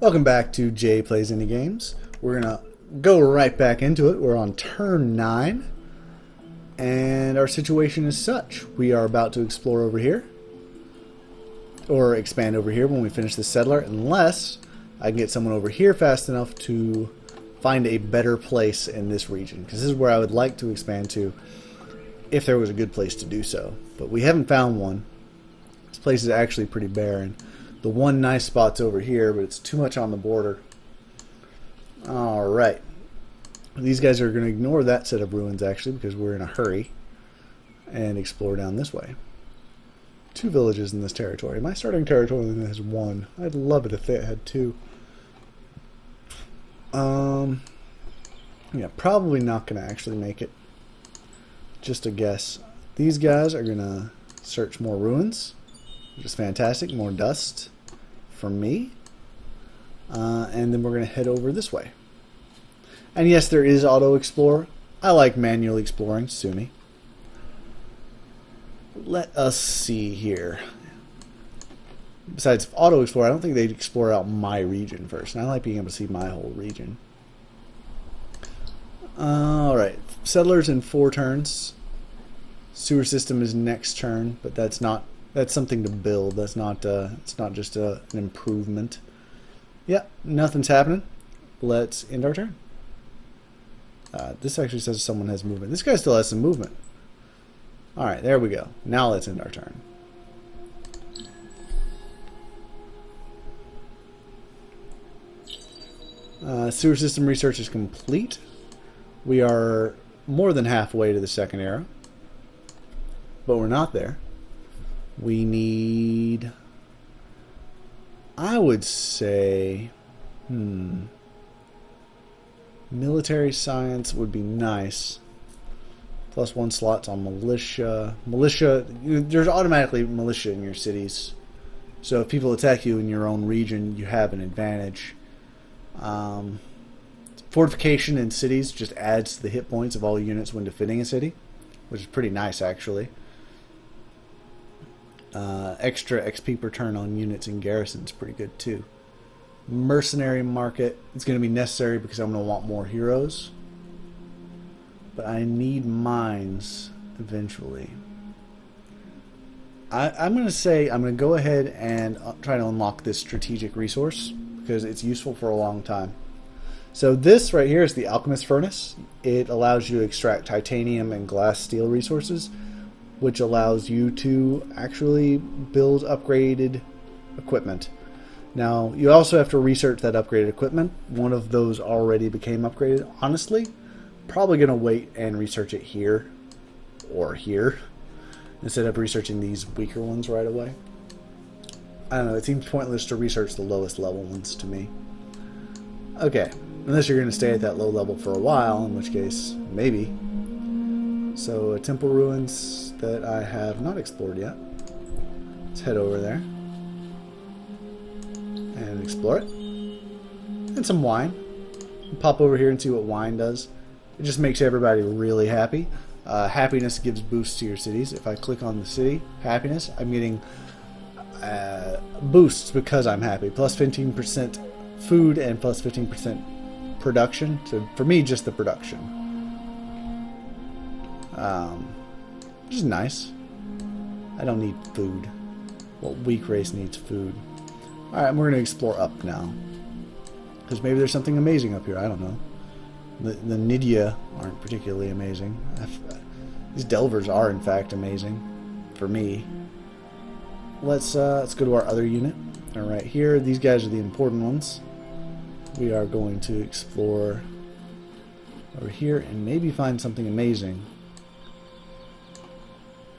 Welcome back to Jay Plays Indie Games. We're gonna go right back into it. We're on turn 9, and our situation is such. We are about to explore over here, or expand over here when we finish the settler, unless I can get someone over here fast enough to find a better place in this region, because this is where I would like to expand to if there was a good place to do so. But we haven't found one. This place is actually pretty barren. The one nice spot's over here, but it's too much on the border. Alright. These guys are going to ignore that set of ruins, actually, because we're in a hurry. And explore down this way. 2 villages in this territory. My starting territory only has 1. I'd love it if it had 2. Yeah, probably not going to actually make it. Just a guess. These guys are going to search more ruins. Which is fantastic. More dust. For me, and then we're going to head over this way. And yes, there is auto explore. I like manually exploring. Sue me. Let us see here. Besides auto explore, I don't think they'd explore out my region first, and I like being able to see my whole region. Alright, settlers in 4 turns. Sewer system is next turn, but that's something to build. That's not. It's not just an improvement. Yeah, nothing's happening. Let's end our turn. This actually says someone has movement. This guy still has some movement. All right, there we go. Now let's end our turn. Sewer system research is complete. We are more than halfway to the second era, but we're not there. We need, I would say, military science would be nice. +1 slots on militia. Militia, there's automatically militia in your cities. So if people attack you in your own region, you have an advantage. Fortification in cities just adds to the hit points of all units when defending a city, which is pretty nice, actually. Extra XP per turn on units in garrisons, pretty good too. Mercenary market, it's going to be necessary because I'm going to want more heroes. But I need mines eventually. I'm going to say I'm going to go ahead and try to unlock this strategic resource because it's useful for a long time. So this right here is the Alchemist Furnace. It allows you to extract titanium and glass steel resources, which allows you to actually build upgraded equipment. Now, you also have to research that upgraded equipment. One of those already became upgraded. Honestly, probably going to wait and research it here or here instead of researching these weaker ones right away. I don't know, it seems pointless to research the lowest level ones to me. Okay, unless you're going to stay at that low level for a while, in which case, maybe. So, temple ruins that I have not explored yet. Let's head over there and explore it. And some wine. Pop over here and see what wine does. It just makes everybody really happy. Happiness gives boosts to your cities. If I click on the city, happiness, I'm getting boosts because I'm happy. Plus 15% food and plus 15% production. So for me, just the production. Which is nice. I don't need food. Well, weak race needs food. Alright, we're going to explore up now. Because maybe there's something amazing up here. I don't know. The Nydia aren't particularly amazing. These Delvers are, in fact, amazing. For me. Let's go to our other unit. Alright, here, these guys are the important ones. We are going to explore over here and maybe find something amazing.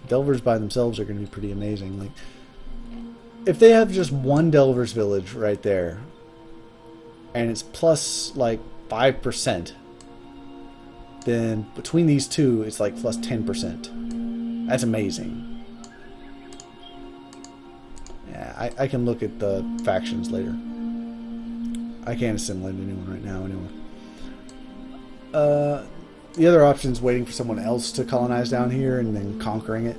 Delvers by themselves are going to be pretty amazing. Like, if they have just one Delvers village right there, and it's plus like 5%, then between these two, it's like plus 10%. That's amazing. Yeah, I can look at the factions later. I can't assimilate anyone right now, anyway. The other option is waiting for someone else to colonize down here and then conquering it.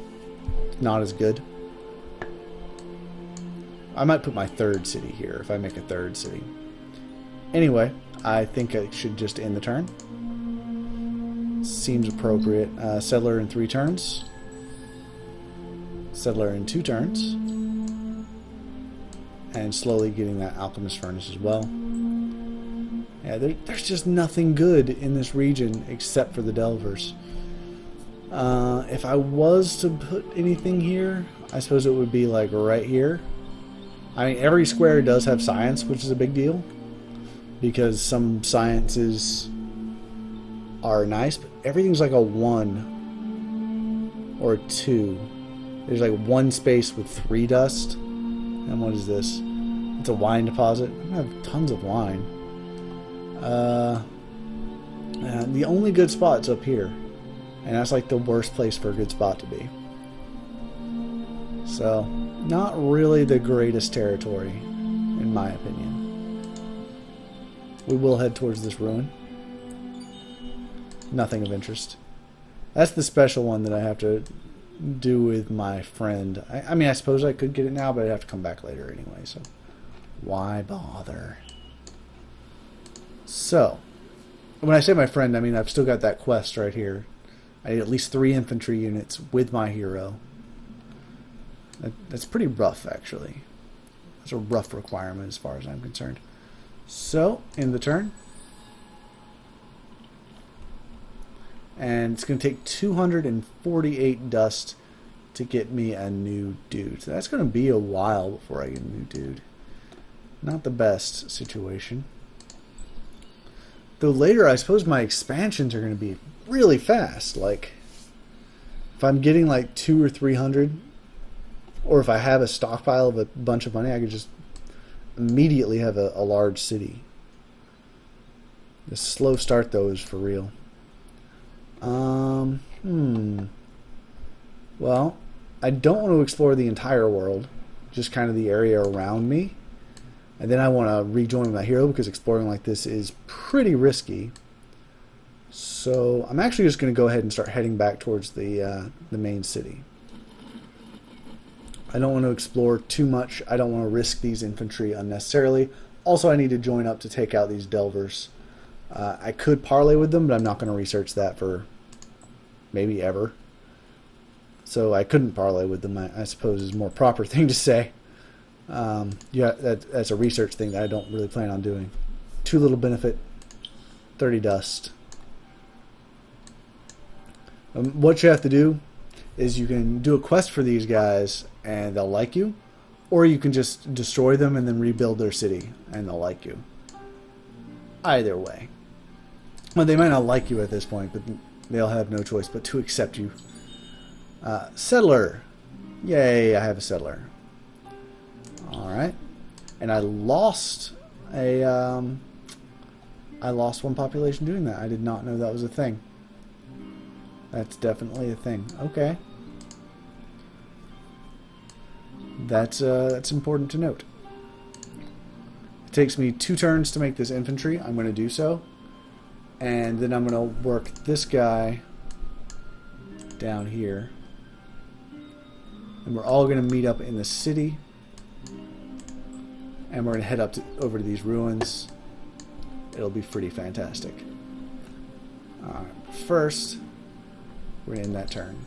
Not as good. I might put my third city here if I make a third city. Anyway, I think I should just end the turn. Seems appropriate. Settler in 3 turns. Settler in 2 turns. And slowly getting that alchemist furnace as well. Yeah, there's just nothing good in this region except for the Delvers. If I was to put anything here, I suppose it would be like right here. I mean, every square does have science, which is a big deal, because some sciences are nice, but everything's like a 1 or a 2. There's like 1 space with 3 dust. And what is this? It's a wine deposit. I have tons of wine. The only good spot's up here. And that's like the worst place for a good spot to be. So, not really the greatest territory, in my opinion. We will head towards this ruin. Nothing of interest. That's the special one that I have to do with my friend. I mean, I suppose I could get it now, but I'd have to come back later anyway, so why bother? So, when I say my friend, I mean I've still got that quest right here. I need at least 3 infantry units with my hero. That's pretty rough, actually. That's a rough requirement as far as I'm concerned. So, in the turn. And it's going to take 248 dust to get me a new dude. So that's going to be a while before I get a new dude. Not the best situation. Though later, I suppose my expansions are going to be really fast. Like, if I'm getting like 200 or 300, or if I have a stockpile of a bunch of money, I could just immediately have a large city. The slow start, though, is for real. Well, I don't want to explore the entire world, just kind of the area around me. And then I want to rejoin my hero because exploring like this is pretty risky. So I'm actually just going to go ahead and start heading back towards the main city. I don't want to explore too much. I don't want to risk these infantry unnecessarily. Also, I need to join up to take out these Delvers. I could parlay with them, but I'm not going to research that for maybe ever. So I couldn't parlay with them, I suppose is a more proper thing to say. Yeah, that's a research thing that I don't really plan on doing. 2 little benefit, 30 dust. What you have to do is you can do a quest for these guys and they'll like you, or you can just destroy them and then rebuild their city and they'll like you. Either way. Well, they might not like you at this point, but they'll have no choice but to accept you. Settler. Yay, I have a settler. Alright. And I lost I lost 1 population doing that. I did not know that was a thing. That's definitely a thing. Okay. That's important to note. It takes me 2 turns to make this infantry. I'm going to do so. And then I'm going to work this guy down here. And we're all going to meet up in the city. And we're going to head up over to these ruins. It'll be pretty fantastic. First, we're going to end that turn.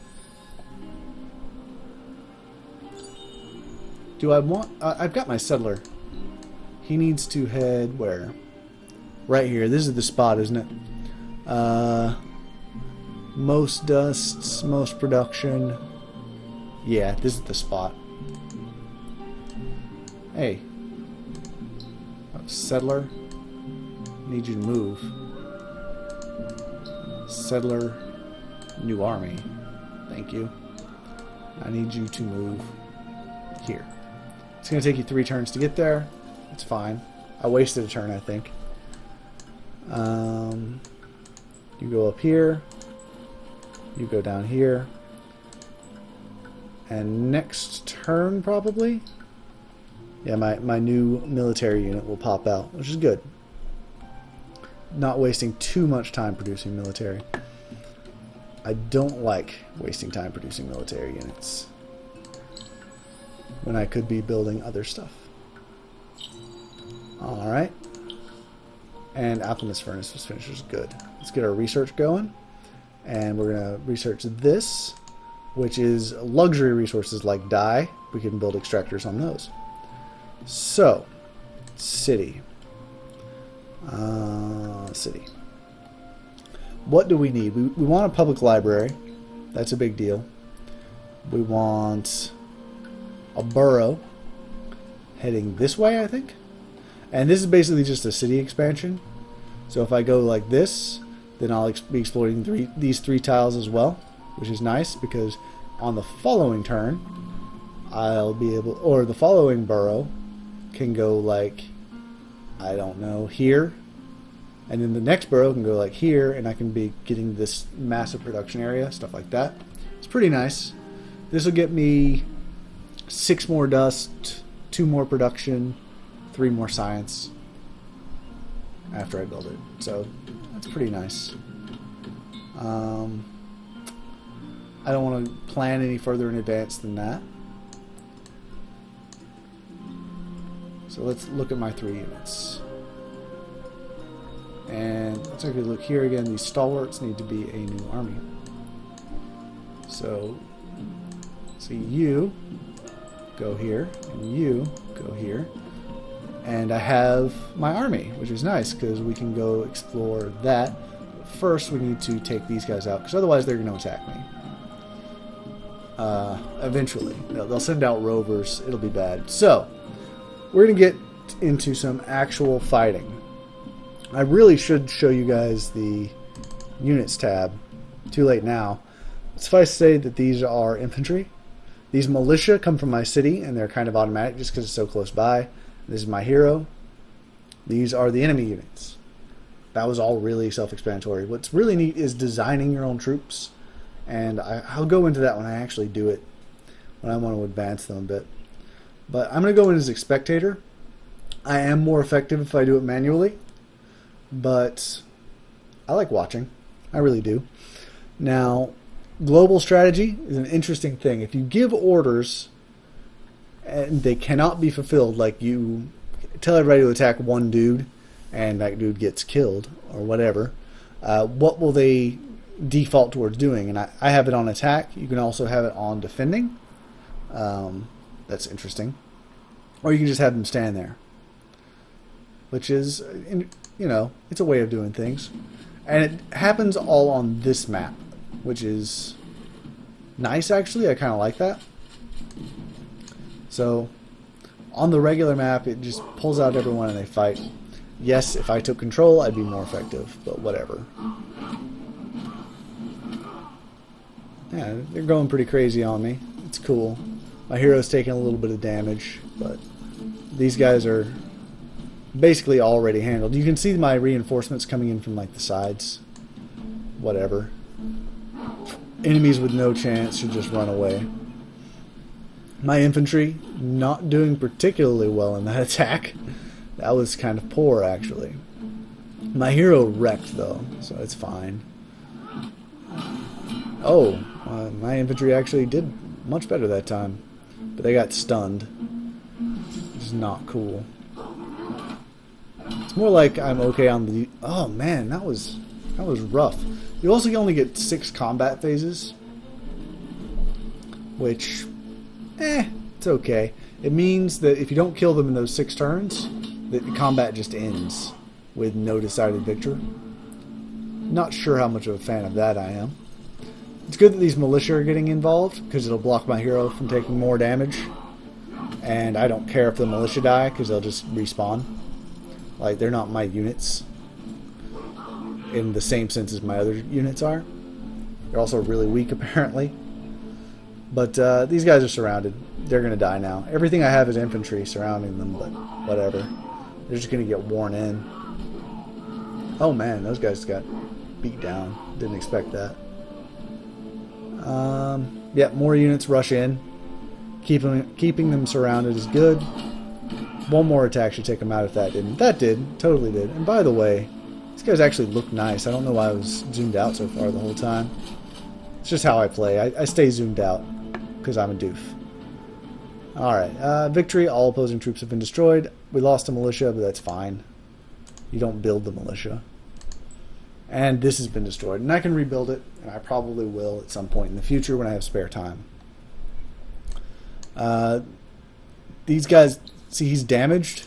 Do I want... I've got my settler. He needs to head where? Right here. This is the spot, isn't it? Most dusts, most production. Yeah, this is the spot. Hey. Settler. Need you to move. Settler. New army. Thank you. I need you to move here. It's going to take you 3 turns to get there. It's fine. I wasted a turn, I think. You go up here. You go down here. And next turn, probably? Yeah, my new military unit will pop out, which is good. Not wasting too much time producing military. I don't like wasting time producing military units. when I could be building other stuff. Alright. And Alchemist Furnace was finished, which is good. Let's get our research going. And we're going to research this, which is luxury resources like dye. We can build extractors on those. So, city. City. What do we need? We want a public library. That's a big deal. We want a borough heading this way, I think. And this is basically just a city expansion. So if I go like this, then I'll be exploiting these three tiles as well, which is nice because on the following turn, I'll be able, or the following borough can go like, I don't know, here. And then the next borough can go like here, and I can be getting this massive production area, stuff like that. It's pretty nice. This will get me 6 more dust, 2 more production, 3 more science after I build it. So that's pretty nice. I don't want to plan any further in advance than that. So let's look at my 3 units. And let's take a look here again. These stalwarts need to be a new army. So you go here, and you go here. And I have my army, which is nice because we can go explore that. But first, we need to take these guys out because otherwise they're going to attack me. Eventually. They'll send out rovers. It'll be bad. So, we're going to get into some actual fighting. I really should show you guys the units tab. Too late now. Suffice to say that these are infantry. These militia come from my city, and they're kind of automatic just because it's so close by. This is my hero. These are the enemy units. That was all really self-explanatory. What's really neat is designing your own troops. And I'll go into that when I actually do it, when I want to advance them a bit. But I'm going to go in as a spectator. I am more effective if I do it manually. But I like watching. I really do. Now, global strategy is an interesting thing. If you give orders and they cannot be fulfilled, like you tell everybody to attack one dude and that dude gets killed or whatever, what will they default towards doing? And I have it on attack. You can also have it on defending. That's interesting. Or you can just have them stand there, which is, you know, it's a way of doing things. And it happens all on this map, which is nice, actually. I kind of like that. So, on the regular map, it just pulls out everyone and they fight. Yes, if I took control, I'd be more effective, but whatever. Yeah, they're going pretty crazy on me. It's cool. My hero's taking a little bit of damage, but these guys are basically already handled. You can see my reinforcements coming in from like the sides. Whatever. Enemies with no chance should just run away. My infantry not doing particularly well in that attack. That was kind of poor, actually. My hero wrecked, though, so it's fine. Oh, my infantry actually did much better that time. But they got stunned. Which is not cool. It's more like I'm okay on the... Oh, man, that was rough. You also only get 6 combat phases. Which... it's okay. It means that if you don't kill them in those 6 turns, that the combat just ends with no decided victor. Not sure how much of a fan of that I am. It's good that these militia are getting involved, because it'll block my hero from taking more damage. And I don't care if the militia die, because they'll just respawn. Like, they're not my units in the same sense as my other units are. They're also really weak, apparently. But these guys are surrounded. They're going to die now. Everything I have is infantry surrounding them, but whatever. They're just going to get worn in. Oh man, those guys got beat down. Didn't expect that. Yeah, more units rush in. Keeping them surrounded is good. One more attack should take them out if that didn't. That did. Totally did. And by the way, these guys actually look nice. I don't know why I was zoomed out so far the whole time. It's just how I play. I stay zoomed out because I'm a doof. Alright, victory. All opposing troops have been destroyed. We lost a militia, but that's fine. You don't build the militia. And this has been destroyed. And I can rebuild it, and I probably will at some point in the future when I have spare time. These guys, see, he's damaged.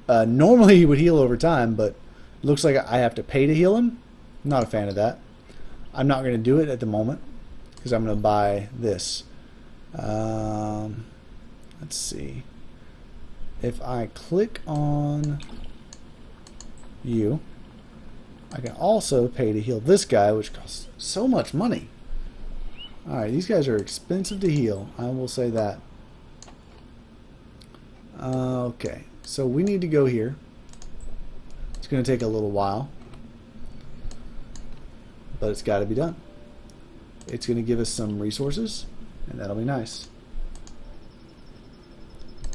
Normally he would heal over time, but it looks like I have to pay to heal him. I'm not a fan of that. I'm not going to do it at the moment because I'm going to buy this. Let's see. If I click on you, I can also pay to heal this guy, which costs so much money. Alright, these guys are expensive to heal. I will say that. Okay, so we need to go here. It's going to take a little while, but it's got to be done. It's going to give us some resources, and that'll be nice.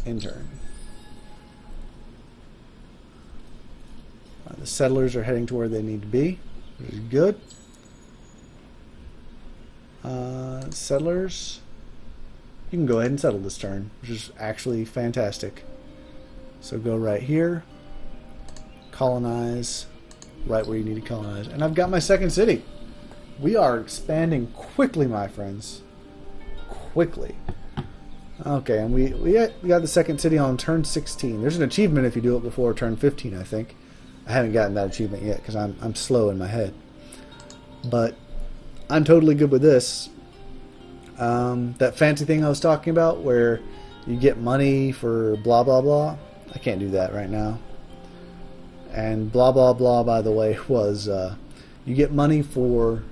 Intern. The settlers are heading to where they need to be, which is good. Settlers, you can go ahead and settle this turn, which is actually fantastic. So go right here, colonize right where you need to colonize, and I've got my second city. We are expanding quickly, my friends. Quickly. Okay, and we got the second city on turn 16. There's an achievement if you do it before turn 15, I think. I haven't gotten that achievement yet because I'm slow in my head. But I'm totally good with this. That fancy thing I was talking about where you get money for blah blah blah, I can't do that right now. And blah blah blah, by the way, was you get money for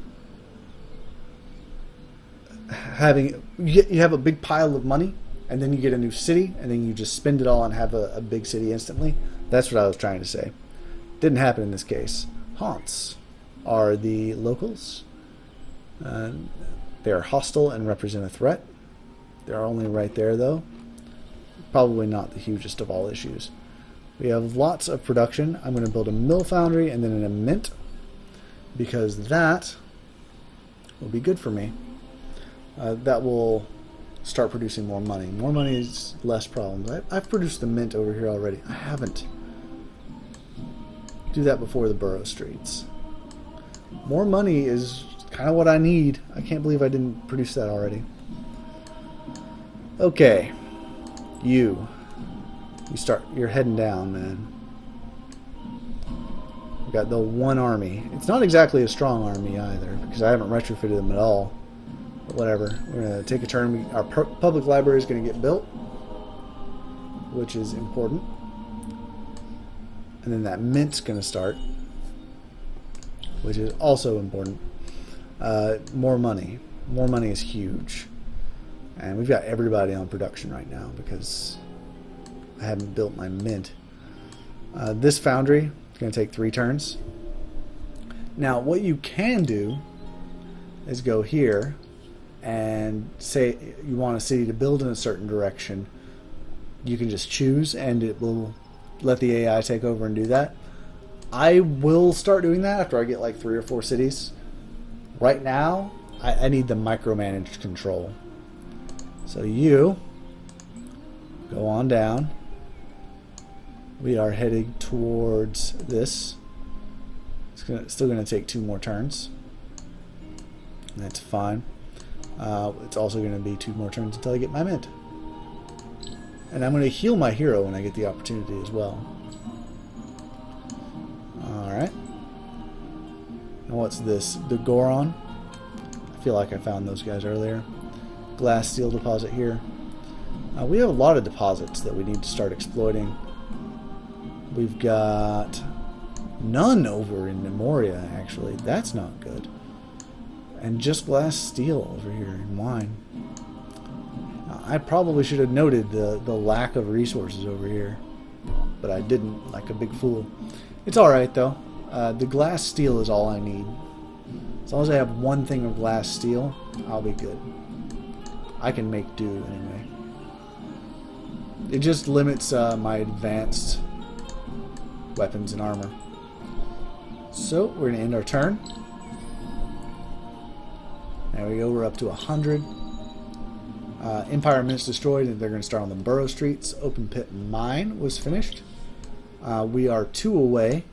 having you have a big pile of money, and then you get a new city, and then you just spend it all and have a big city instantly. That's what I was trying to say. Didn't happen in this case. Haunts are the locals. They are hostile and represent a threat. They're only right there, though. Probably not the hugest of all issues. We have lots of production. I'm going to build a mill foundry and then a mint, because that will be good for me. That will start producing more money. More money is less problems. I've produced the mint over here already. I haven't. Do that before the borough streets. More money is kind of what I need. I can't believe I didn't produce that already. Okay. You start. You're heading down, man. We got the one army. It's not exactly a strong army either, because I haven't retrofitted them at all. But whatever. We're going to take a turn. Our public library is going to get built, which is important. And then that mint's going to start, which is also important. More money. More money is huge. And we've got everybody on production right now because I haven't built my mint. This foundry is going to take 3 turns. Now, what you can do is go here and say you want a city to build in a certain direction. You can just choose, and it will let the AI take over and do that. I will start doing that after I get like 3 or 4 cities. Right now, I need the micromanaged control. So you go on down. We are heading towards this. It's still going to take 2 more turns. That's fine. It's also going to be 2 more turns until I get my mint. And I'm going to heal my hero when I get the opportunity as well. Alright. And what's this? The Goron? I feel like I found those guys earlier. Glass steel deposit here. We have a lot of deposits that we need to start exploiting. We've got none over in Memoria, actually. That's not good. And just glass steel over here in wine. I probably should have noted the lack of resources over here, but I didn't, like a big fool. It's alright though. The glass steel is all I need. As long as I have 1 thing of glass steel, I'll be good. I can make do anyway. It just limits my advanced weapons and armor. So we're going to end our turn. There we go, we're up to 100. Empire Mints destroyed, and they're going to start on the Burrow Streets. Open Pit Mine was finished. We are 2 away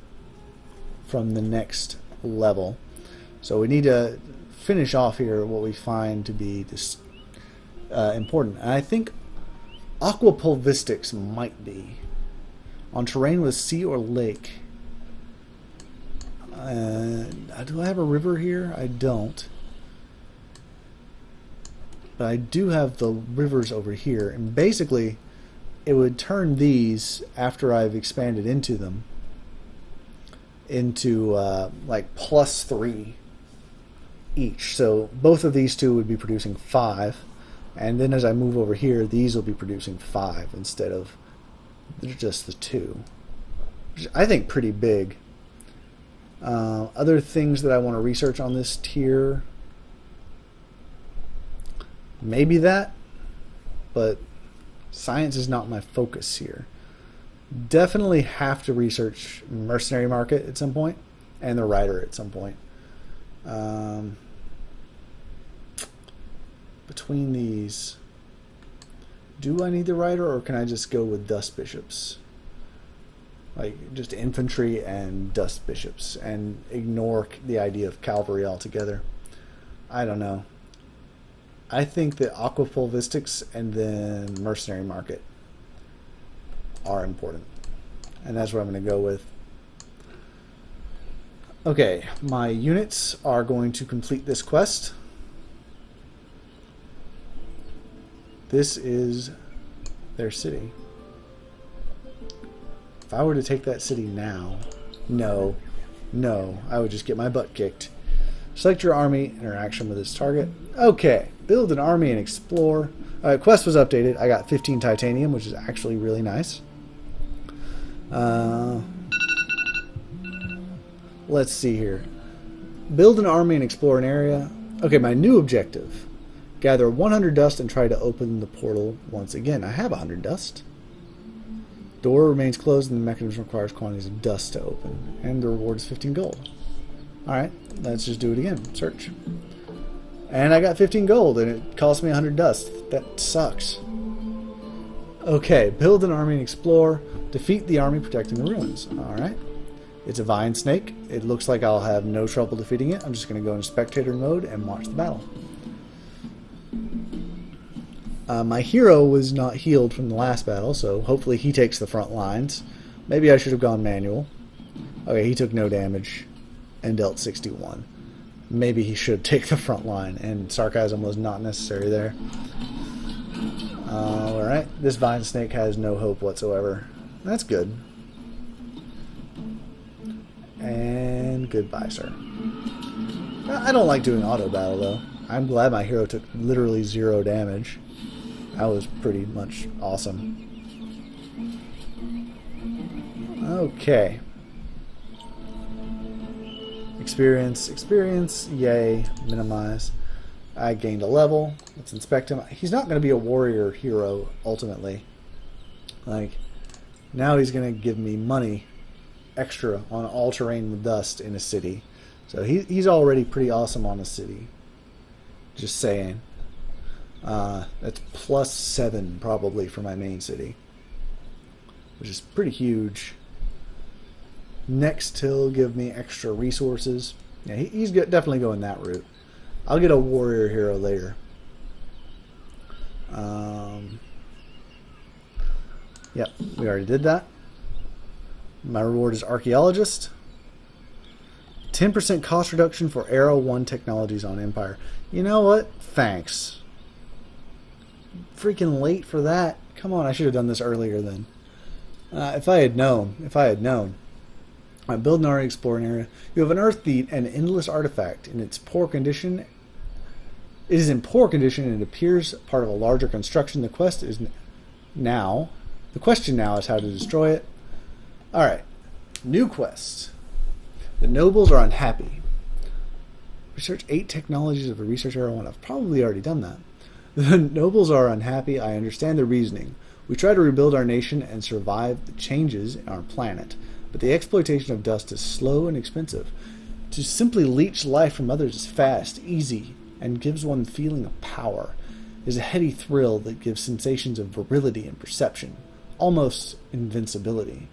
from the next level. So we need to finish off here what we find to be important. And I think aquapulvistics might be on terrain with sea or lake. Do I have a river here? I don't. But I do have the rivers over here. And basically, it would turn these, after I've expanded into them, into like +3 each. So both of these two would be producing 5. And then as I move over here, these will be producing 5 instead of just the 2. Which I think pretty big. Other things that I want to research on this tier, maybe that, but science is not my focus here. Definitely have to research mercenary market at some point and the rider at some point. Between these, do I need the rider, or can I just go with dust bishops? Like just infantry and dust bishops and ignore the idea of cavalry altogether. I don't know. I think that aquapulvistics and then mercenary market are important, and that's what I'm going to go with. Okay, my units are going to complete this quest. This is their city. If I were to take that city now, no, I would just get my butt kicked. Select your army, interaction with this target. Okay, build an army and explore. Quest was updated. I got 15 titanium, which is actually really nice. Let's see here. Build an army and explore an area. Okay, my new objective. Gather 100 dust and try to open the portal once again. I have 100 dust. Door remains closed and the mechanism requires quantities of dust to open. And the reward is 15 gold. Alright, let's just do it again. Search. And I got 15 gold and it cost me 100 dust. That sucks. Okay, build an army and explore. Defeat the army protecting the ruins. Alright. It's a vine snake. It looks like I'll have no trouble defeating it. I'm just going to go into spectator mode and watch the battle. My hero was not healed from the last battle, so hopefully he takes the front lines. Maybe I should have gone manual. Okay, he took no damage and dealt 61. Maybe he should take the front line, and sarcasm was not necessary there. Alright, this vine snake has no hope whatsoever. That's good. And goodbye, sir. I don't like doing auto battle, though. I'm glad my hero took literally 0 damage. That was pretty much awesome. Okay. Experience, yay, minimize. I gained a level. Let's inspect him. He's not going to be a warrior hero, ultimately. Like, now he's going to give me money extra on all terrain with dust in a city. So he's already pretty awesome on a city. Just saying. That's +7 probably for my main city, which is pretty huge. Next, he'll give me extra resources. Yeah, he's definitely going that route. I'll get a warrior hero later. Yep, we already did that. My reward is archaeologist. 10% cost reduction for Arrow 1 technologies on Empire. You know what? Thanks. Freaking late for that. Come on, I should have done this earlier then. If I had known. I build an area, explore an area. You have an Earth Beat and an endless artifact. In its poor condition. It is in poor condition and it appears part of a larger construction. The question now is how to destroy it. Alright. New quest. The nobles are unhappy. Research 8 technologies of a research arrow 1. I've probably already done that. The nobles are unhappy. I understand their reasoning. We try to rebuild our nation and survive the changes in our planet. But the exploitation of dust is slow and expensive. To simply leech life from others is fast, easy, and gives one the feeling of power. is a heady thrill that gives sensations of virility and perception, almost invincibility.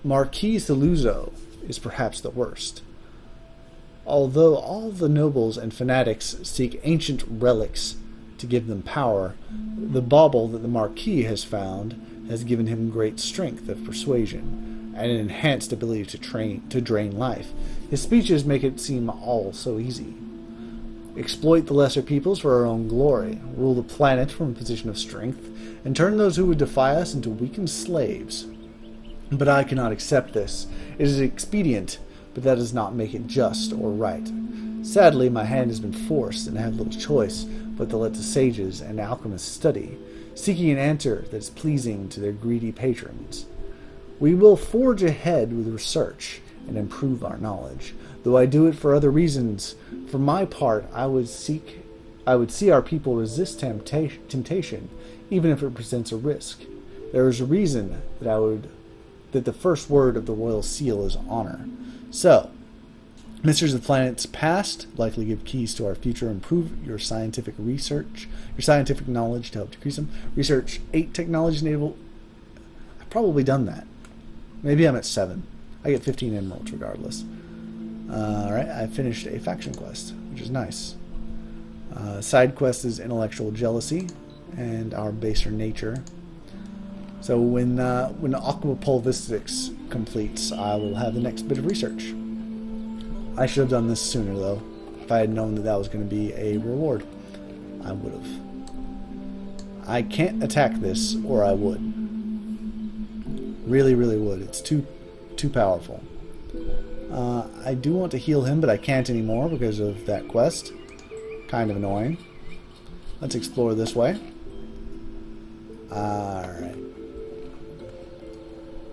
Marquis Saluzzo is perhaps the worst. Although all the nobles and fanatics seek ancient relics to give them power, the bauble that the Marquis has found has given him great strength of persuasion and an enhanced ability to drain life. His speeches make it seem all so easy. Exploit the lesser peoples for our own glory, rule the planet from a position of strength, and turn those who would defy us into weakened slaves. But I cannot accept this. It is expedient, but that does not make it just or right. Sadly, my hand has been forced, and I have little choice but to let the sages and alchemists study, seeking an answer that is pleasing to their greedy patrons. We will forge ahead with research and improve our knowledge, though I do it for other reasons. For my part, I would see our people resist temptation, even if it presents a risk. There is a reason that the first word of the royal seal is honor. So, Mysteries of the Planet's past likely give keys to our future. Improve your scientific research, your scientific knowledge to help decrease them. Research 8 technologies enabled. I've probably done that. Maybe I'm at 7. I get 15 emeralds regardless. Alright, I finished a faction quest, which is nice. Side quest is intellectual jealousy and our baser nature. So when aquapulvistics completes, I will have the next bit of research. I should have done this sooner, though. If I had known that that was going to be a reward, I would have. I can't attack this, or I would. Really, really would. It's too powerful. I do want to heal him, but I can't anymore because of that quest. Kind of annoying. Let's explore this way. Alright.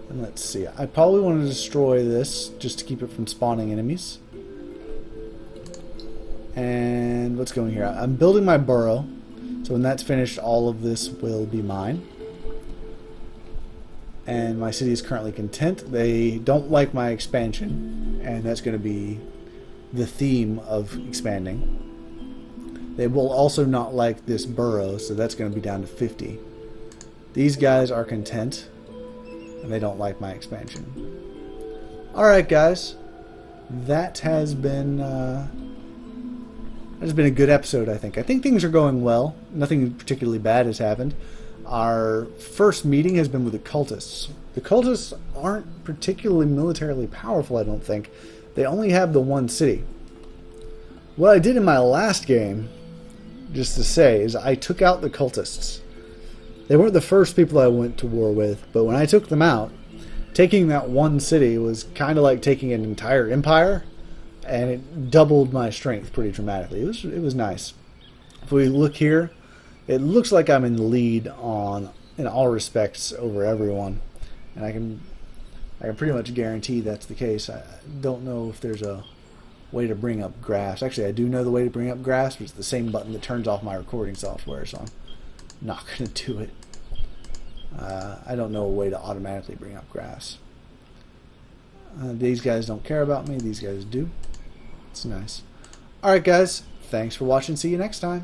And let's see. I probably want to destroy this just to keep it from spawning enemies. And what's going here? I'm building my burrow. So when that's finished, all of this will be mine. And my city is currently content. They don't like my expansion. And that's going to be the theme of expanding. They will also not like this burrow. So that's going to be down to 50. These guys are content. And they don't like my expansion. Alright, guys. That has been a good episode, I think. I think things are going well. Nothing particularly bad has happened. Our first meeting has been with the cultists. The cultists aren't particularly militarily powerful, I don't think. They only have the one city. What I did in my last game, just to say, is I took out the cultists. They weren't the first people I went to war with, but when I took them out, taking that one city was kind of like taking an entire empire, and it doubled my strength pretty dramatically. It was nice. If we look here, it looks like I'm in the lead in all respects over everyone, and I can pretty much guarantee that's the case. I don't know if there's a way to bring up graphs. Actually, I do know the way to bring up graphs, but it's the same button that turns off my recording software, so I'm not going to do it. I don't know a way to automatically bring up graphs. These guys don't care about me. These guys do. It's nice. Alright, guys. Thanks for watching. See you next time.